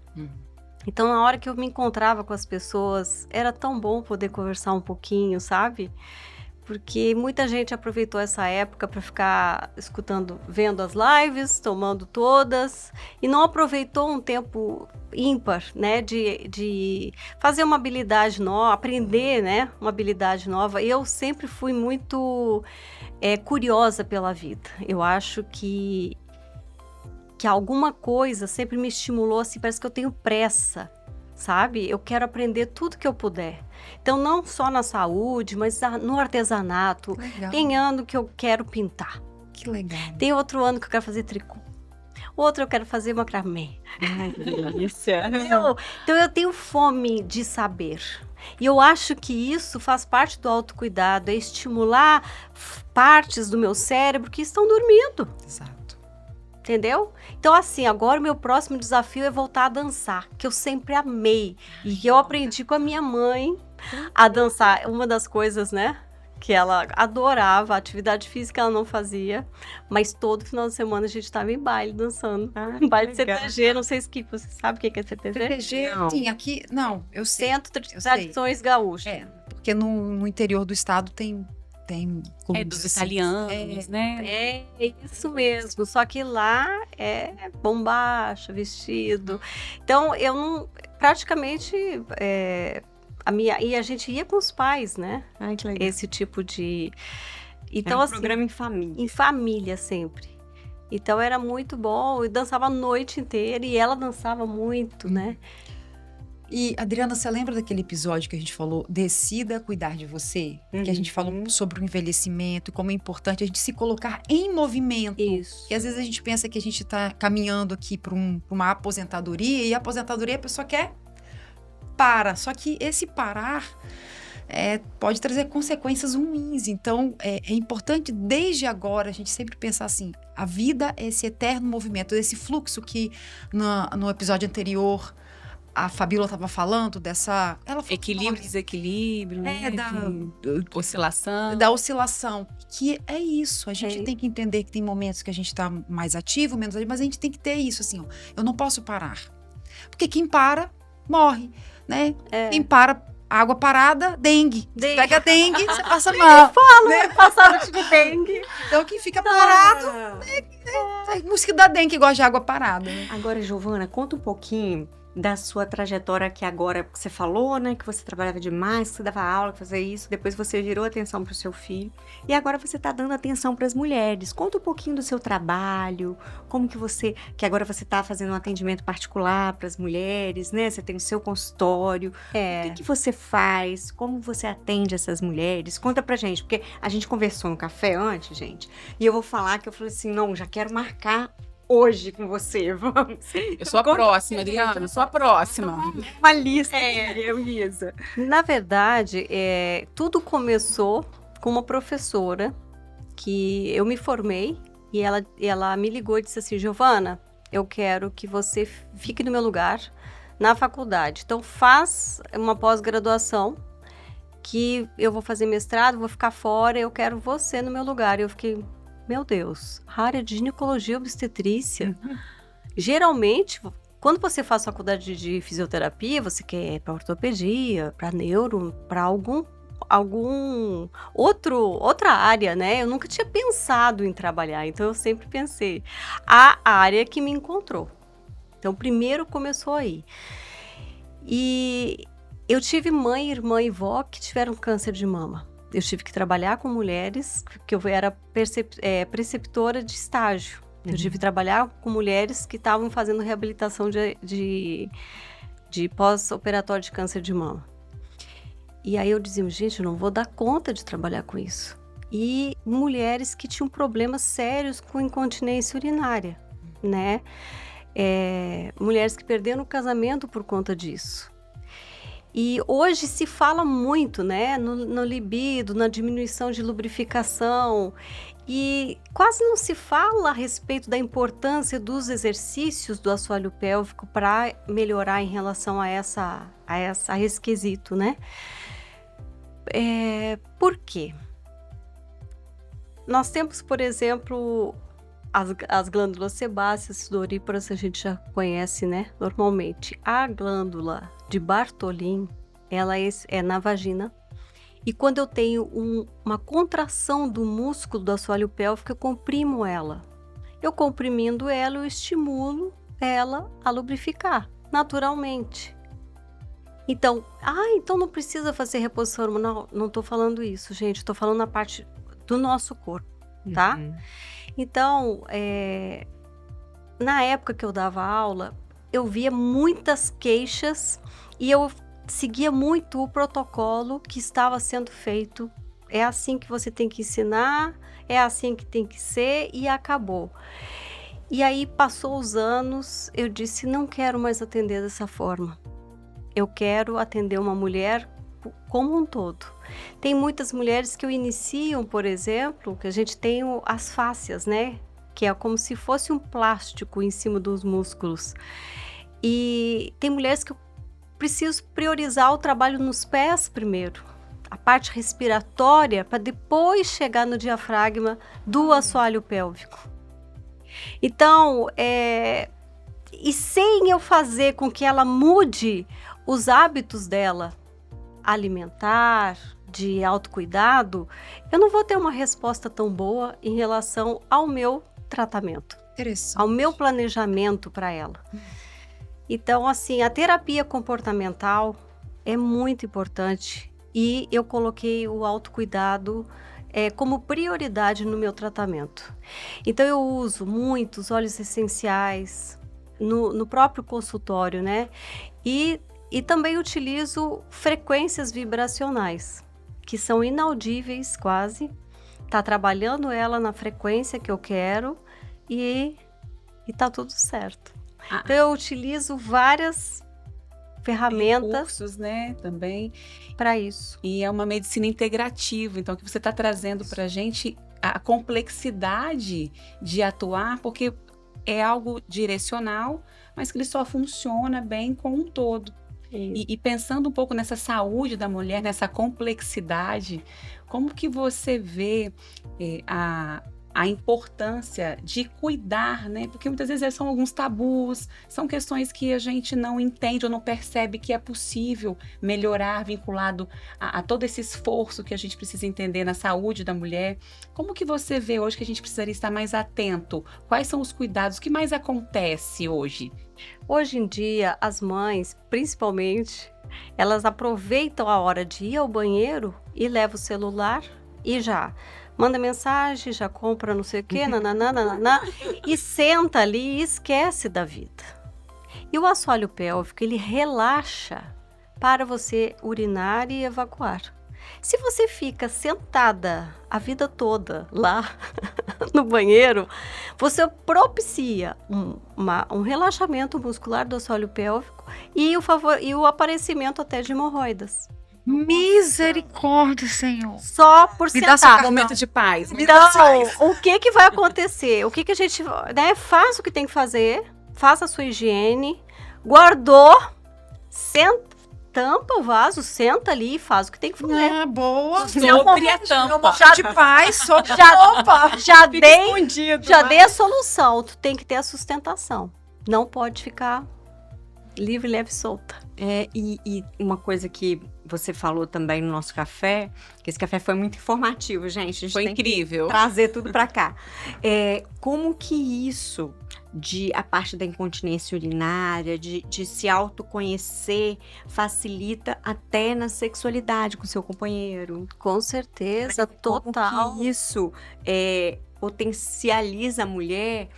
Então, na hora que eu me encontrava com as pessoas, era tão bom poder conversar um pouquinho, sabe? Porque muita gente aproveitou essa época para ficar vendo as lives, tomando todas, e não aproveitou um tempo ímpar, né, de fazer uma habilidade nova, aprender, né, uma habilidade nova. Eu sempre fui muito curiosa pela vida. Eu acho que alguma coisa sempre me estimulou, assim, parece que eu tenho pressa, sabe? Eu quero aprender tudo que eu puder. Então, não só na saúde, mas no artesanato. Legal. Tem ano que eu quero pintar. Que legal. Tem outro ano que eu quero fazer tricô. Outro eu quero fazer macramê. Ai, que delícia. Então, eu tenho fome de saber. E eu acho que isso faz parte do autocuidado, é estimular partes do meu cérebro que estão dormindo. Exato. Entendeu? Então, assim, agora o meu próximo desafio é voltar a dançar, que eu sempre amei. E eu aprendi com a minha mãe a dançar. Uma das coisas, né, que ela adorava, a atividade física ela não fazia, mas todo final de semana a gente estava em baile dançando. Em baile de CTG, não sei se você sabe o que é CTG? CTG, Não. sim, aqui, não, eu sei. Centro de Eu sei. Tradições Gaúchas. É, porque no interior do estado tem clubes Dos assim. italianos, né? É isso mesmo, só que lá é bombacha, vestido. Então, eu não, praticamente, e a gente ia com os pais, né? Ai, que legal. Esse tipo de... Então, Era um assim, programa em família. em família sempre. Então, era muito bom, eu dançava a noite inteira e ela dançava muito, né? E, Adriana, você lembra daquele episódio que a gente falou, Decida Cuidar de Você? Que a gente falou sobre o envelhecimento e como é importante a gente se colocar em movimento. Isso. Porque às vezes a gente pensa que a gente está caminhando aqui para uma aposentadoria, e a aposentadoria a pessoa quer para. Só que esse parar pode trazer consequências ruins. Então, é importante desde agora a gente sempre pensar assim, a vida é esse eterno movimento, esse fluxo que no episódio anterior a Fabíola estava falando dessa... Equilíbrio, desequilíbrio, né? Oscilação. Da oscilação. Que é isso. A gente tem que entender que tem momentos que a gente está mais ativo, menos ativo, mas a gente tem que ter isso, assim, ó. Eu não posso parar. Porque quem para, morre, né? Quem para, água parada, dengue. Você pega dengue, você passa mal. Passava de dengue. Então, quem fica parado, música da dengue que gosta de água parada. Né? Agora, Giovana, conta um pouquinho da sua trajetória que agora você falou, né, que você trabalhava demais, que você dava aula, que fazia isso, depois você virou atenção para o seu filho e agora você está dando atenção para as mulheres. Conta um pouquinho do seu trabalho, como que agora você está fazendo um atendimento particular para as mulheres, né, você tem o seu consultório, o que você faz, como você atende essas mulheres, conta pra gente, porque a gente conversou no café antes, gente, e eu vou falar que eu falei assim, não, já quero marcar hoje com você, vamos. Eu sou a próxima, Adriana, eu sou a próxima. Uma lista, eu Isa. Na verdade, tudo começou com uma professora que eu me formei e ela me ligou e disse assim, Giovana, eu quero que você fique no meu lugar na faculdade. Então, faz uma pós-graduação que eu vou fazer mestrado, vou ficar fora, eu quero você no meu lugar. E eu fiquei... Meu Deus, a área de ginecologia e obstetrícia. Geralmente, quando você faz faculdade de fisioterapia, você quer para ortopedia, para neuro, para outra área, né? Eu nunca tinha pensado em trabalhar, então eu sempre pensei. A área que me encontrou. Então, primeiro começou aí. E eu tive mãe, irmã e vó que tiveram câncer de mama. Eu tive que trabalhar com mulheres, porque eu era preceptora de estágio. Eu tive que trabalhar com mulheres que estavam fazendo reabilitação de pós-operatório de câncer de mama. E aí eu dizia, gente, eu não vou dar conta de trabalhar com isso. E mulheres que tinham problemas sérios com incontinência urinária, né? Mulheres que perderam o casamento por conta disso. E hoje se fala muito, né, no libido, na diminuição de lubrificação, e quase não se fala a respeito da importância dos exercícios do assoalho pélvico para melhorar em relação a esse quesito, né? Por quê? Nós temos, por exemplo, as glândulas sebáceas, sudoríparas, a gente já conhece, né, normalmente. A glândula de Bartholin, ela é na vagina. E quando eu tenho uma contração do músculo do assoalho pélvico, eu comprimo ela. Eu comprimindo ela, eu estimulo ela a lubrificar, naturalmente. Então, então não precisa fazer reposição hormonal? Não estou falando isso, gente. Estou falando na parte do nosso corpo, tá? Então, na época que eu dava aula, eu via muitas queixas e eu seguia muito o protocolo que estava sendo feito. É assim que você tem que ensinar, é assim que tem que ser e acabou. E aí, passou os anos, eu disse, não quero mais atender dessa forma. Eu quero atender uma mulher como um todo. Tem muitas mulheres que iniciam, por exemplo, que a gente tem as fáscias, né? que é como se fosse um plástico em cima dos músculos. E tem mulheres que eu preciso priorizar o trabalho nos pés primeiro, a parte respiratória, para depois chegar no diafragma do assoalho pélvico. Então, e sem eu fazer com que ela mude os hábitos dela, alimentar, de autocuidado, eu não vou ter uma resposta tão boa em relação ao meu tratamento, ao meu planejamento para ela. Então, assim, a terapia comportamental é muito importante e eu coloquei o autocuidado como prioridade no meu tratamento. Então, eu uso muitos óleos essenciais no próprio consultório, né? E também utilizo frequências vibracionais, que são inaudíveis quase. Tá trabalhando ela na frequência que eu quero e tá tudo certo. Então, eu utilizo várias ferramentas, recursos, né, também para isso. E é uma medicina integrativa, então que você está trazendo para a gente a complexidade de atuar, porque é algo direcional, mas que ele só funciona bem com um todo. E pensando um pouco nessa saúde da mulher, nessa complexidade, como que você vê a importância de cuidar, né? Porque muitas vezes são alguns tabus, são questões que a gente não entende ou não percebe que é possível melhorar vinculado a todo esse esforço que a gente precisa entender na saúde da mulher. Como que você vê hoje que a gente precisaria estar mais atento? Quais são os cuidados? O que mais acontece hoje? Hoje em dia, as mães, principalmente, elas aproveitam a hora de ir ao banheiro e levam o celular e já manda mensagem, já compra não sei o quê, nananana, e senta ali e esquece da vida. E o assoalho pélvico, ele relaxa para você urinar e evacuar. Se você fica sentada a vida toda lá no banheiro, você propicia um relaxamento muscular do assoalho pélvico e o aparecimento até de hemorroidas. Misericórdia, Senhor. Só por sentar. Momento de paz. Então, o que vai acontecer? O que a gente, né, faz o que tem que fazer, faça a sua higiene, guardou, senta, tampa o vaso, senta ali e faz o que tem que fazer. Ah, boa. Sobre a tampa. De paz, sobre já dei a solução. Tu tem que ter a sustentação. Não pode ficar livre, leve e solta. E uma coisa que você falou também no nosso café, que esse café foi muito informativo, gente. A gente foi tem incrível. Que trazer tudo para cá. Como que isso, a parte da incontinência urinária, de se autoconhecer, facilita até na sexualidade com seu companheiro? Com certeza, total. Como que isso potencializa a mulher?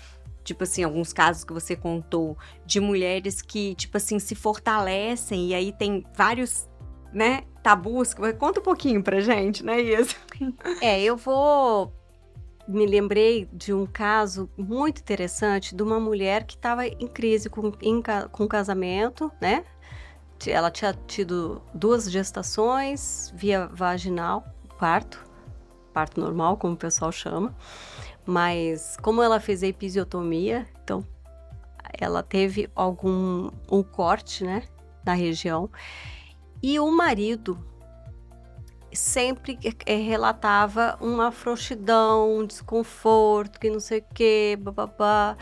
Tipo assim, alguns casos que você contou de mulheres que, tipo assim, se fortalecem e aí tem vários, né, tabus. Conta um pouquinho pra gente, né, isso? Me lembrei de um caso muito interessante de uma mulher que estava em crise com casamento, né? Ela tinha tido 2 gestações via vaginal, parto normal, como o pessoal chama. Mas como ela fez a episiotomia, então ela teve um corte, né, na região. E o marido sempre relatava uma frouxidão, um desconforto, que não sei o quê, bababá.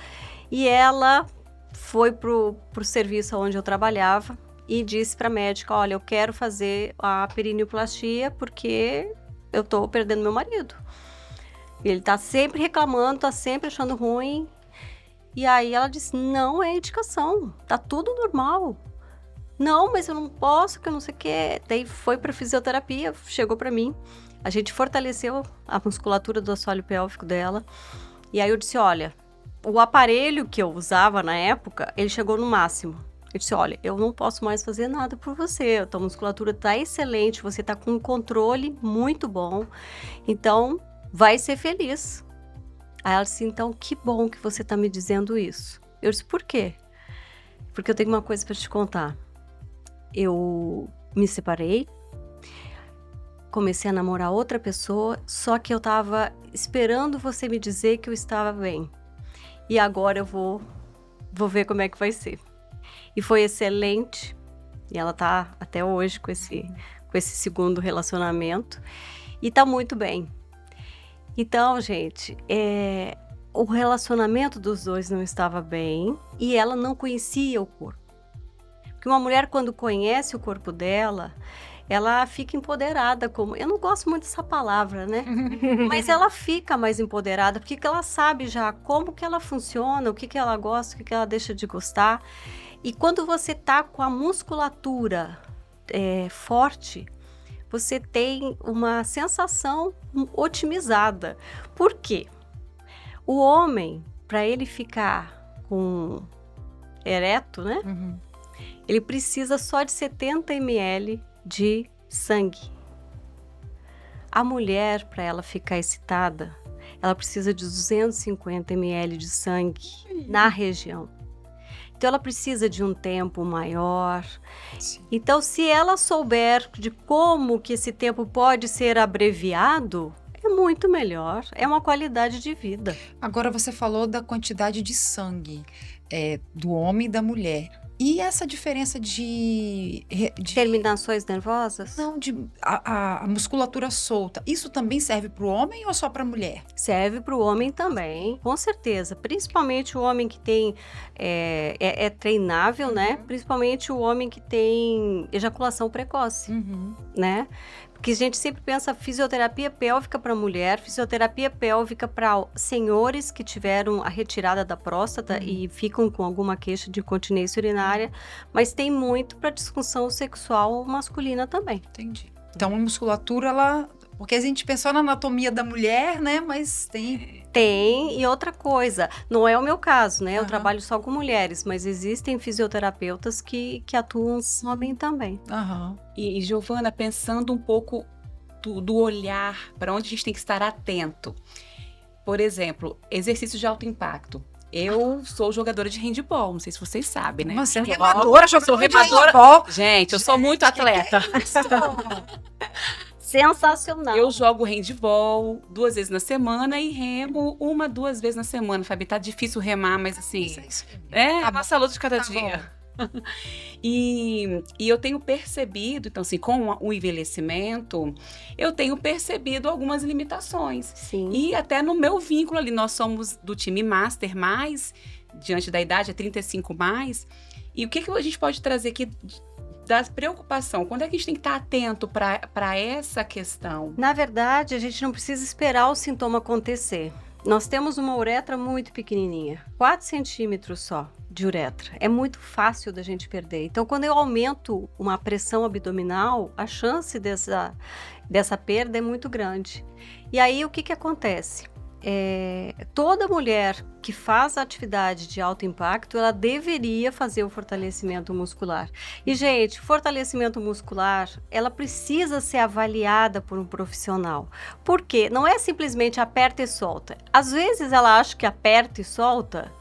E ela foi pro serviço onde eu trabalhava e disse para a médica, olha, eu quero fazer a perineoplastia porque eu tô perdendo meu marido. Ele tá sempre reclamando, tá sempre achando ruim. E aí ela disse, não é indicação, tá tudo normal. Não, mas eu não posso, que eu não sei o quê. Daí foi pra fisioterapia, chegou pra mim. A gente fortaleceu a musculatura do assoalho pélvico dela. E aí eu disse, olha, o aparelho que eu usava na época, ele chegou no máximo. Eu disse, olha, eu não posso mais fazer nada por você. A tua musculatura tá excelente, você tá com um controle muito bom. Então, vai ser feliz. Aí ela disse, então, que bom que você tá me dizendo isso. Eu disse, por quê? Porque eu tenho uma coisa para te contar. Eu me separei, comecei a namorar outra pessoa, só que eu tava esperando você me dizer que eu estava bem. e agora eu vou ver como é que vai ser. E foi excelente, e ela tá até hoje com esse segundo relacionamento, e tá muito bem. Então, gente, o relacionamento dos dois não estava bem, e ela não conhecia o corpo. Porque uma mulher, quando conhece o corpo dela, ela fica empoderada, eu não gosto muito dessa palavra, né? Mas ela fica mais empoderada, porque ela sabe já como que ela funciona, o que que ela gosta, o que que ela deixa de gostar. E quando você tá com a musculatura forte, você tem uma sensação otimizada. Por quê? O homem, para ele ficar com ereto, né? Uhum. Ele precisa só de 70 ml de sangue. A mulher, para ela ficar excitada, ela precisa de 250 ml de sangue na região. Então, ela precisa de um tempo maior. Sim. Então, se ela souber de como que esse tempo pode ser abreviado, é muito melhor. É uma qualidade de vida. Agora, você falou da quantidade de sangue do homem e da mulher. E essa diferença de Terminações nervosas? Não, a musculatura solta. Isso também serve para o homem ou só para a mulher? Serve para o homem também, com certeza. Principalmente o homem que tem... É treinável, né? Principalmente o homem que tem ejaculação precoce, né? Porque a gente sempre pensa fisioterapia pélvica para mulher, fisioterapia pélvica para senhores que tiveram a retirada da próstata e ficam com alguma queixa de incontinência urinária, mas tem muito para disfunção sexual masculina também. Entendi. Então, a musculatura, ela... Porque a gente pensou na anatomia da mulher, né? Mas tem... Tem, e outra coisa, não é o meu caso, né? Eu trabalho só com mulheres, mas existem fisioterapeutas que atuam com homem também. E Giovana, pensando um pouco do olhar, para onde a gente tem que estar atento. Por exemplo, exercícios de alto impacto. Eu sou jogadora de handball, não sei se vocês sabem, né? Você é remadora, sou remadora. Gente, eu sou muito atleta. Sensacional. Eu jogo handball 2 vezes na semana e remo 1, 2 vezes na semana. Fabi, tá difícil remar, mas assim... Tá a nossa luta de cada dia. E eu tenho percebido, então assim, com o envelhecimento, eu tenho percebido algumas limitações. Sim. E até no meu vínculo ali, nós somos do time Master+, diante da idade, é 35+. E o que a gente pode trazer aqui da preocupação? Quando é que a gente tem que estar atento para essa questão? Na verdade, a gente não precisa esperar o sintoma acontecer. Nós temos uma uretra muito pequenininha, 4 centímetros só de uretra. É muito fácil da gente perder. Então, quando eu aumento uma pressão abdominal, a chance dessa perda é muito grande. E aí, o que acontece? Toda mulher que faz atividade de alto impacto, ela deveria fazer o fortalecimento muscular. E, gente, fortalecimento muscular, ela precisa ser avaliada por um profissional. Por quê? Não é simplesmente aperta e solta. Às vezes ela acha que aperta e solta,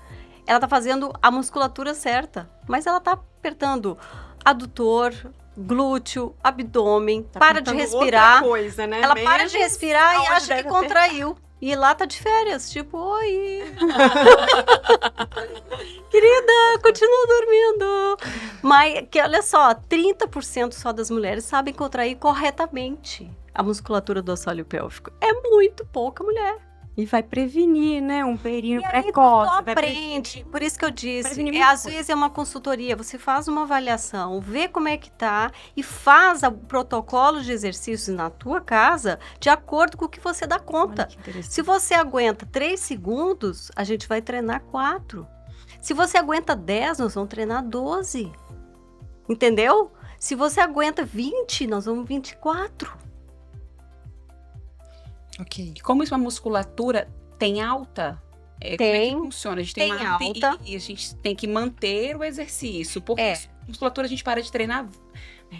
ela está fazendo a musculatura certa, mas ela está apertando adutor, glúteo, abdômen, para de respirar. Coisa, né? Ela para de respirar e acha que contraiu. E lá tá de férias, tipo, oi. Querida, continua dormindo. Mas, olha só, 30% só das mulheres sabem contrair corretamente a musculatura do assoalho pélvico. É muito pouca mulher. E vai prevenir, né? Um períneo E aí, precoce. tu aprende. Por isso que eu disse, prevenir às vezes é uma consultoria, você faz uma avaliação, vê como é que tá e faz o protocolo de exercícios na tua casa de acordo com o que você dá conta. Se você aguenta 3 segundos, a gente vai treinar 4. Se você aguenta 10, nós vamos treinar 12. Entendeu? Se você aguenta 20, nós vamos 24. Ok. E como isso é uma musculatura tem alta? Como é que funciona? A gente tem uma alta. E a gente tem que manter o exercício. Porque musculatura a gente para de treinar,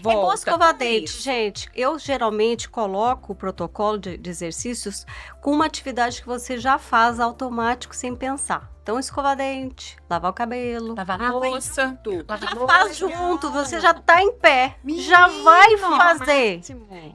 volta. É igual escovar dente, gente. Eu geralmente coloco o protocolo de exercícios com uma atividade que você já faz automático sem pensar. Então, escovar dente, lavar o cabelo. Lavar a louça. Já faz junto, você já tá em pé. Já vai fazer.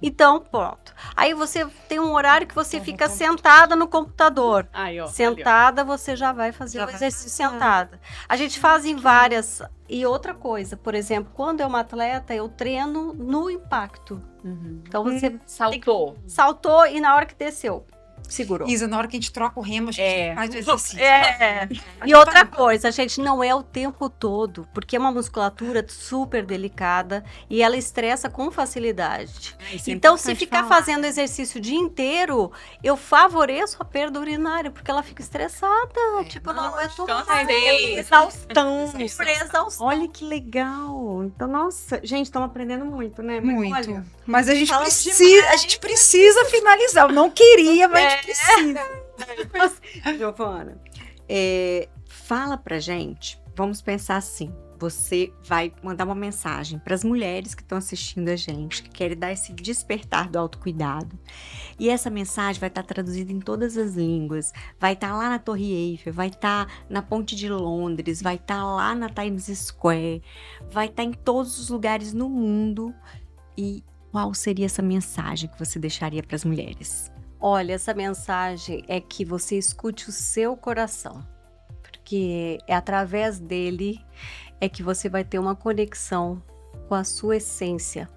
Então, pronto. Aí você tem um horário que você fica sentada no computador. Aí, ó. Sentada, você já vai fazer o exercício sentada. A gente faz em várias. E outra coisa, por exemplo, quando é uma atleta, eu treino no impacto. Então, você saltou e na hora que desceu, segurou. Isa, na hora que a gente troca o remo, a gente faz o exercício. E outra coisa, gente, não é o tempo todo, porque é uma musculatura super delicada e ela estressa com facilidade. Então, se ficar fazendo exercício o dia inteiro, eu favoreço a perda urinária, porque ela fica estressada. Tipo, não aguento mais. Exaustão. Exaustão. Olha que legal. Então, nossa, gente, estamos aprendendo muito, né? Muito. Olha, Mas a gente fala precisa finalizar. Eu não queria, mas a gente precisa. Giovana, fala pra gente, vamos pensar assim, você vai mandar uma mensagem para as mulheres que estão assistindo a gente, que querem dar esse despertar do autocuidado, e essa mensagem vai estar traduzida em todas as línguas, vai estar lá na Torre Eiffel, vai estar na Ponte de Londres, vai estar lá na Times Square, vai estar em todos os lugares no mundo. E qual seria essa mensagem que você deixaria para as mulheres? Olha, essa mensagem é que você escute o seu coração, porque é através dele é que você vai ter uma conexão com a sua essência.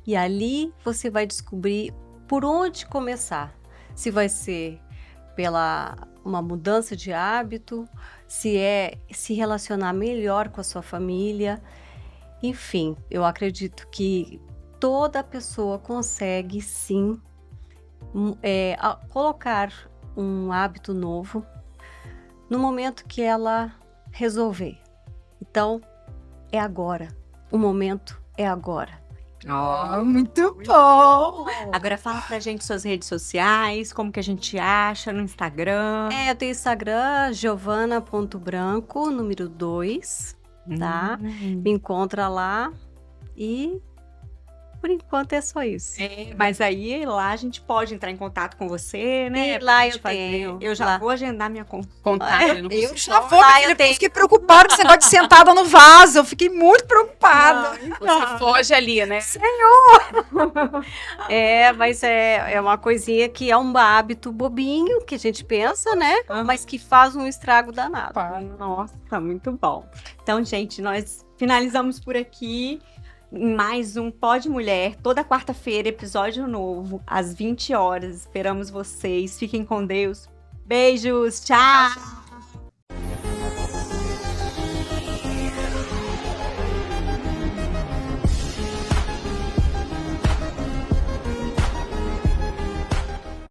E ali você vai descobrir por onde começar. Se vai ser pela uma mudança de hábito, se é se relacionar melhor com a sua família. Enfim, eu acredito que toda pessoa consegue sim colocar um hábito novo no momento que ela resolver. Então, é agora. O momento é agora. Muito bom! Agora fala pra gente suas redes sociais, como que a gente acha no Instagram. Eu tenho Instagram, giovana.branco, número 2, tá? Me encontra lá e... por enquanto é só isso. Mas aí lá a gente pode entrar em contato com você, né? E lá eu tenho. Eu já vou agendar minha contato. Eu já vou, eu fiquei preocupada com esse negócio de sentada no vaso. Eu fiquei muito preocupada. Você foge ali, né? Mas é uma coisinha que é um hábito bobinho que a gente pensa, né? Mas que faz um estrago danado. Nossa, muito bom. Então, gente, nós finalizamos por aqui. Mais um Pod Mulher, toda quarta-feira, episódio novo, às 20 horas. Esperamos vocês. Fiquem com Deus. Beijos, tchau!